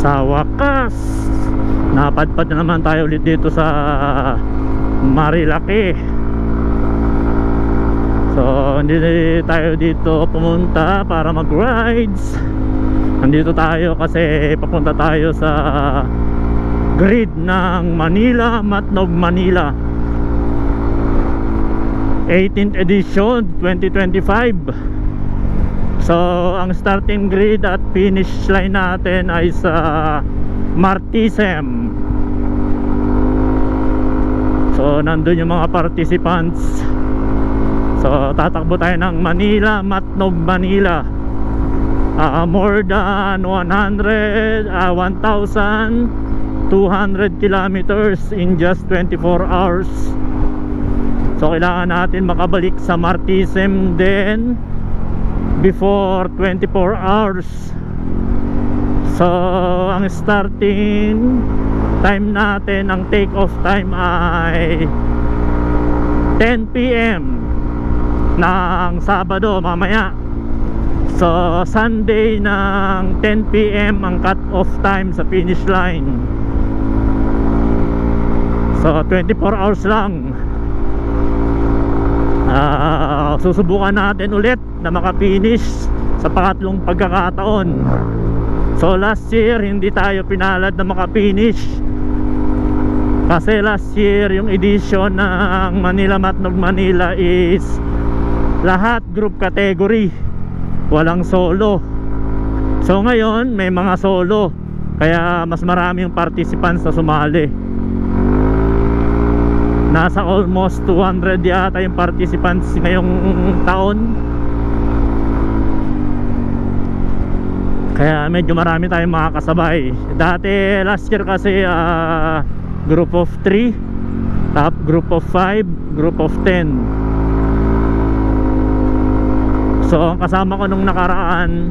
Sa wakas, napadpad na naman tayo ulit dito sa Marilaki. So hindi tayo dito pumunta para mag-rides. Nandito tayo kasi papunta tayo sa grid ng Manila, Matnog, Manila 18th edition 2025. So ang starting grid at finish line natin ay sa Martisem. So nandun yung mga participants. So tatakbo tayo ng Manila, Matnog, Manila. More than 1,200 kilometers in just 24 hours. So kailangan natin makabalik sa Martisem din before 24 hours. So ang starting time natin, ang take off time ay 10 PM ng Sabado mamaya. So Sunday ng 10 PM ang cut off time sa finish line. So 24 hours lang. Susubukan natin ulit na makafinish sa pangatlong pagkakataon. So last year hindi tayo pinalad na makafinish kasi last year yung edition ng Manila, Matnog, Manila is lahat group category, walang solo. So ngayon may mga solo, kaya mas marami yung participants na sumali. Nasa almost 200 yata yung participants ngayong taon. Kaya medyo marami tayong makakasabay. Dati last year kasi group of 3, top group of 5, group of 10. So ang kasama ko nung nakaraan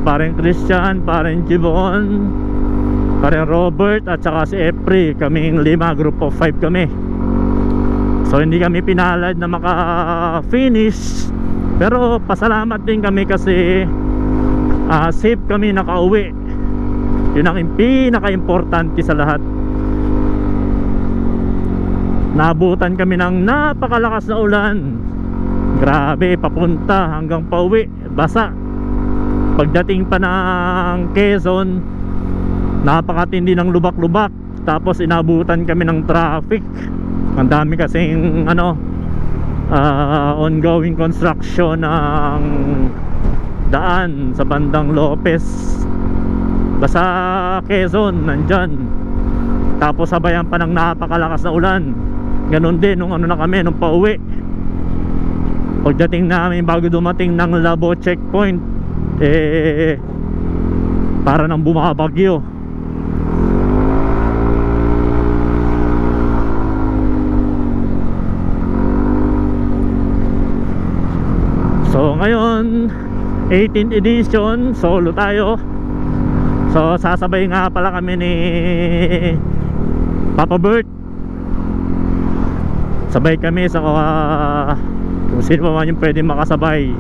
pareng Christian, pareng Jibon, pareng Robert at saka si Epri. Kaming 5, group of 5 kami. So hindi kami pinalad na maka-finish, pero pasalamat din kami kasi safe kami nakauwi. Yun ang pinaka-importante sa lahat. Nabutan kami ng napakalakas na ulan. Grabe, papunta hanggang pauwi basa. Pagdating pa ng Quezon, napakatindi ng lubak-lubak. Tapos inabutan kami ng traffic. Ang dami kasing ongoing construction ng daan sa bandang Lopez. Basta Quezon nandyan. Tapos sabayan pa ng napakalakas na ulan. Ganon din nung na kami nung pauwi. Pagdating namin bago dumating ng Labo checkpoint, para nang bumabagyo. So ngayon 18th edition, solo tayo. So sasabay nga pala kami ni Papa Bert. Sabay kami sa kung sino pa man yung pwede makasabay.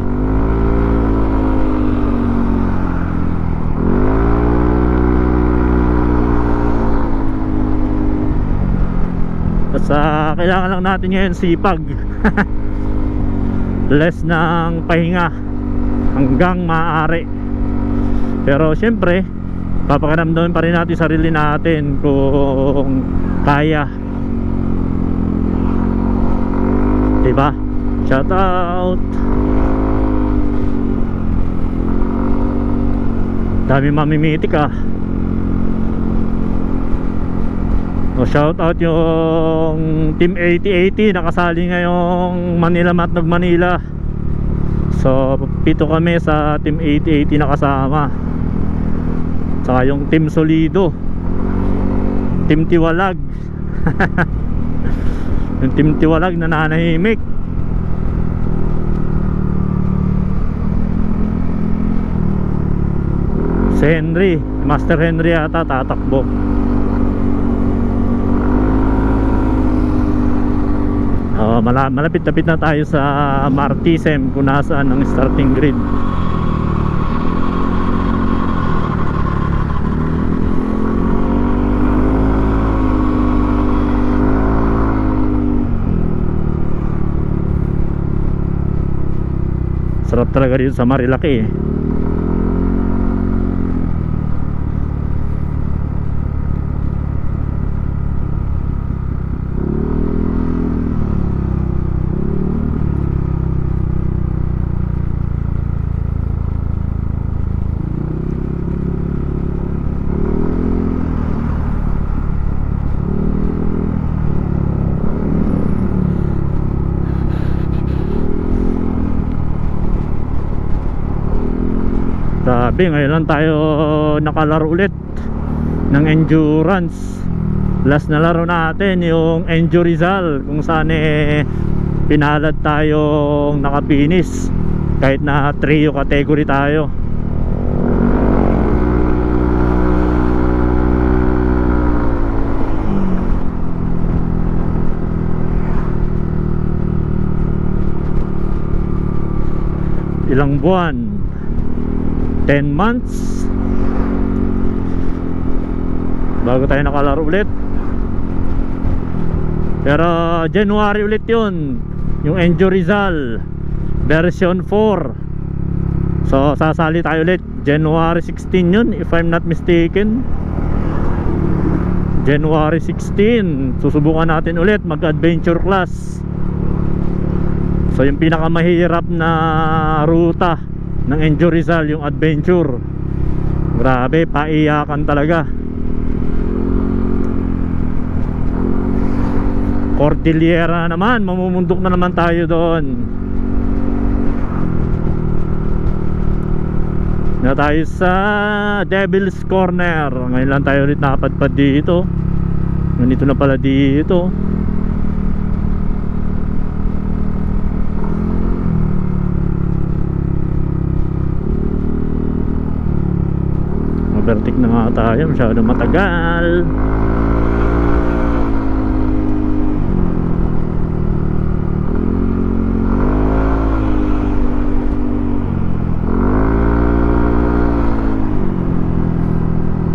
Basta kailangan lang natin ngayon sipag. Less ng pahinga hanggang maaari. Pero syempre papakiramdamin pa rin natin sarili natin kung kaya, diba? Shout out. Dami mamimitik So shout out yung Team 8080 nakasali ngayong Manila, Matnog, Manila. So 7 kami sa Team 8080 nakasama. Saka yung Team Solido, Team Tiwalag. Yung Team Tiwalag na nanahimik. Si Henry, Master Henry ata tatakbo. Malapit-lapit na tayo sa Martisem kung nasaan ang starting grid. Sarap talaga dito sa Marilaki. Sabi, ngayon lang tayo nakalaro ulit ng endurance. Last na laro natin yung Enjo Rizal, kung saan pinalad tayong nakapinis kahit na trio category tayo. Ilang buwan? 10 months bago tayo nakalaro ulit. Pero January ulit yun, yung Enjo Rizal version 4. So sasali tayo ulit January 16 yun, if I'm not mistaken. January 16 susubukan natin ulit mag adventure class. So yung pinakamahirap na ruta ng Enjo Rizal, yung adventure. Grabe, paiyakan talaga. Cordillera naman, mamumundok na naman tayo doon. Na tayo sa Devil's Corner. Ngayon lang tayo ulit nakapadpad dito. Ganito na pala dito. Overtake na nga tayo, masyado matagal.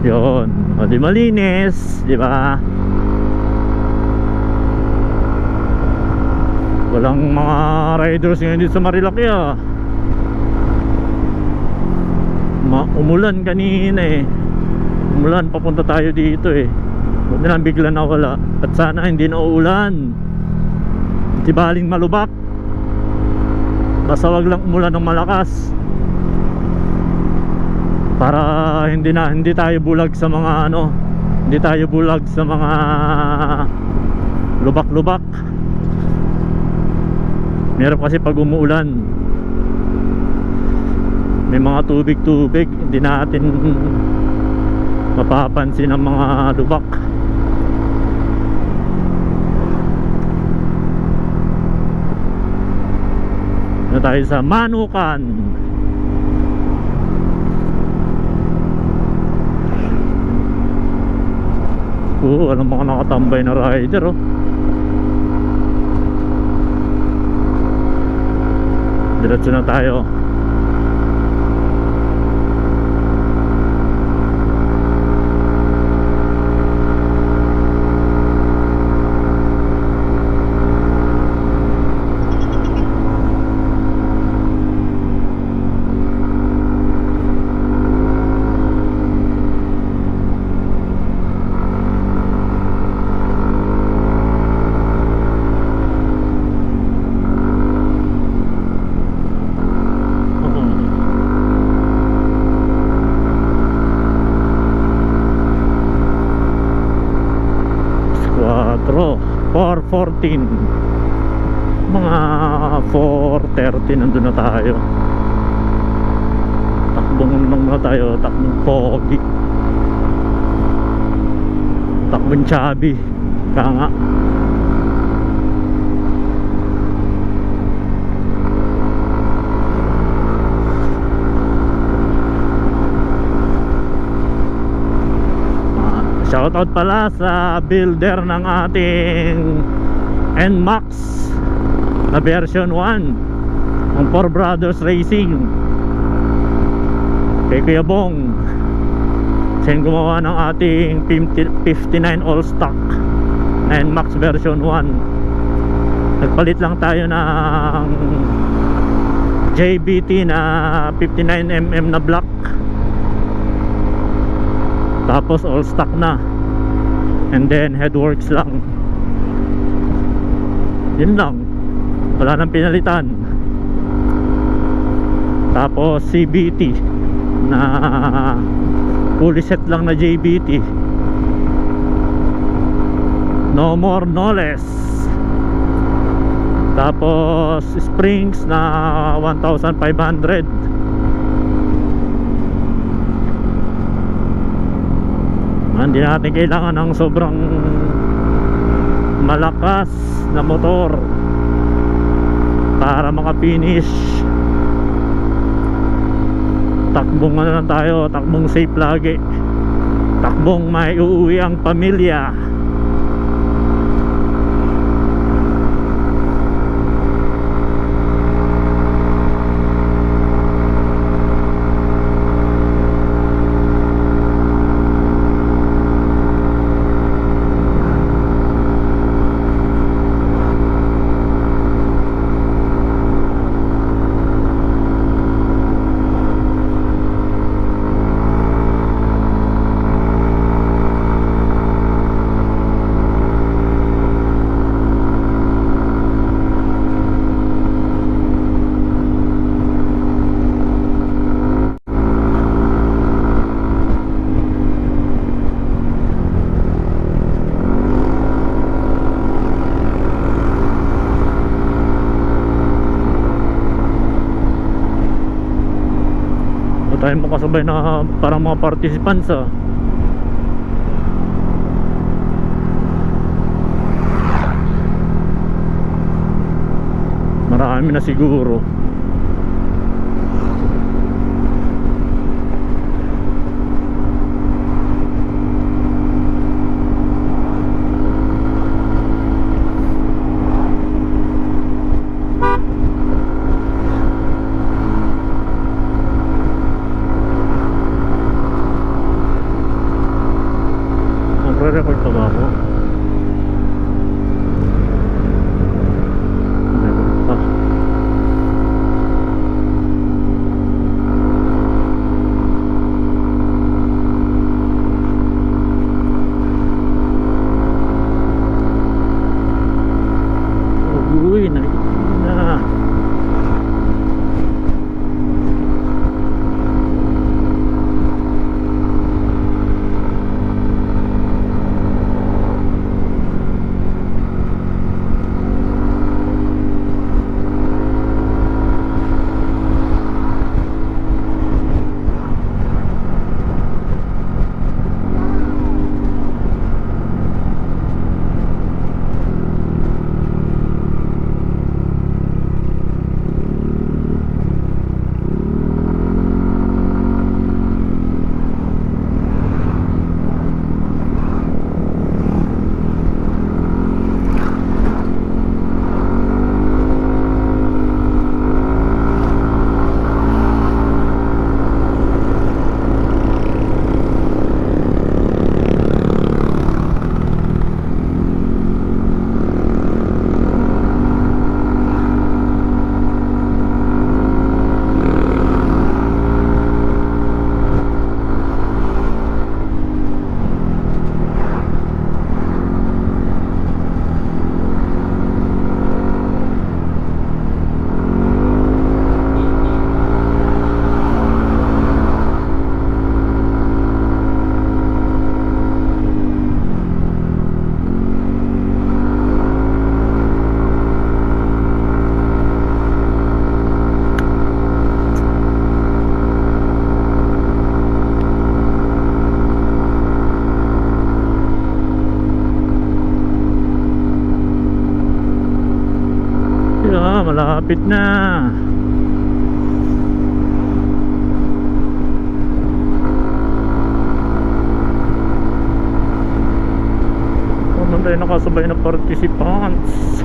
Yun, o di malinis, di ba? Walang mga riders ngayon dito sa Marilaki ah. Umulan kanina eh. Umulan, papunta tayo dito eh. Huwag na lang bigla nawala. At sana hindi na uulan. Di baling malubak. Basta wag lang umulan ng malakas. Para hindi tayo bulag sa mga ano, hindi tayo bulag sa mga lubak-lubak. Meron kasi pag umuulan, may mga tubig-tubig, hindi natin mapapansin ang mga lubak. Na tayo sa Manukan. Alam mga nakatambay na rider oh. Diretso na tayo. Metro 4:14, mga 4:30 nandun na tayo. Takbong lang na tayo, takbong pogi, takbong chubby, kaya nga. Shoutout pala sa builder ng ating NMAX na version 1 ng 4 Brothers Racing, kay Kuya Bong. Siya yung gumawa ng ating 59 all stock na NMAX version 1. Nagpalit lang tayo ng JBT na 59mm na block. Tapos all stock na. And then headworks lang. Yun lang. Wala nang pinalitan. Tapos CBT na fully set lang na JBT. No more, no less. Tapos springs na 1,500. Hindi natin kailangan ng sobrang malakas na motor para makafinish. Takbong ano lang tayo, takbong safe lagi, takbong may uuwi ang pamilya. Tayo mo kasabay na parang mga participants marami na siguro. Record pa ba ako? Record pa. Uy, na. Malapit na. Ano tayo nakasabay na participants?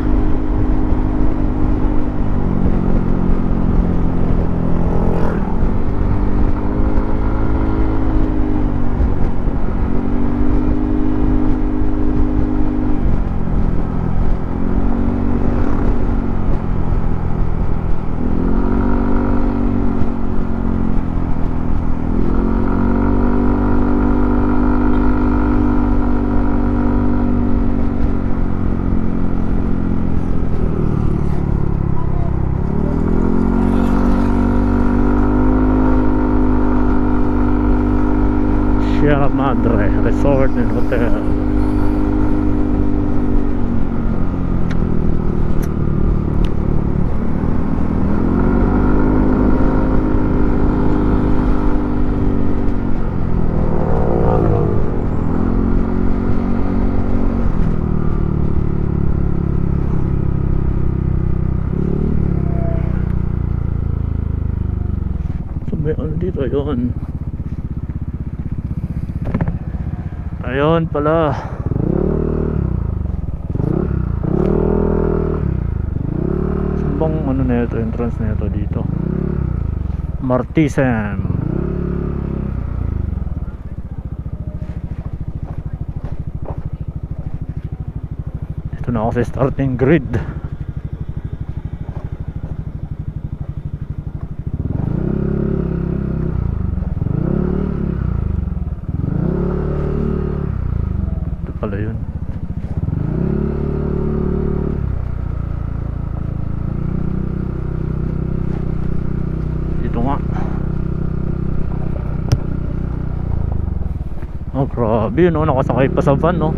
Sierra Madre Resort and Hotel. May ano dito, ayun. Ayun pala. Saan bang ano na ito, entrance na ito dito? Martisen. Ito na ako sa starting grid. Pala yun. Dito nga. Oh grabe yun, no? Nakasakay pa sa van, no?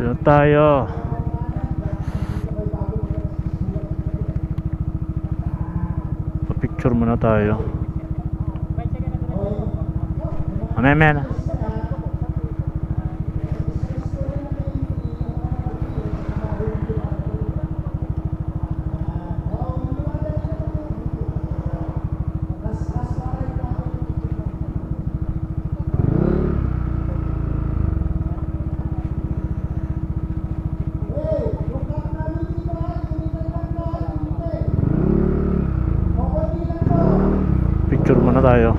Dito tayo. Pa-picture muna tayo. Amen. Picture muna tayo.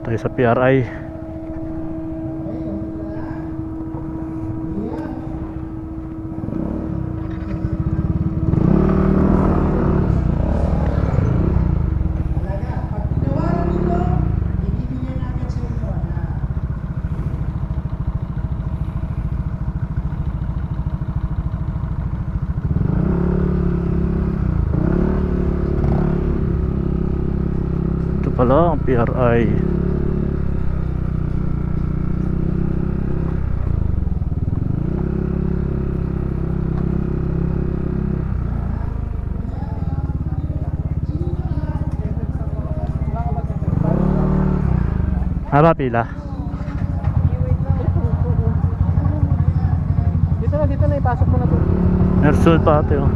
Tayo sa PRI. Ito pala ang PRI. Haba pila. Dito na ipasok mo na to. Mersol pa ate, oh.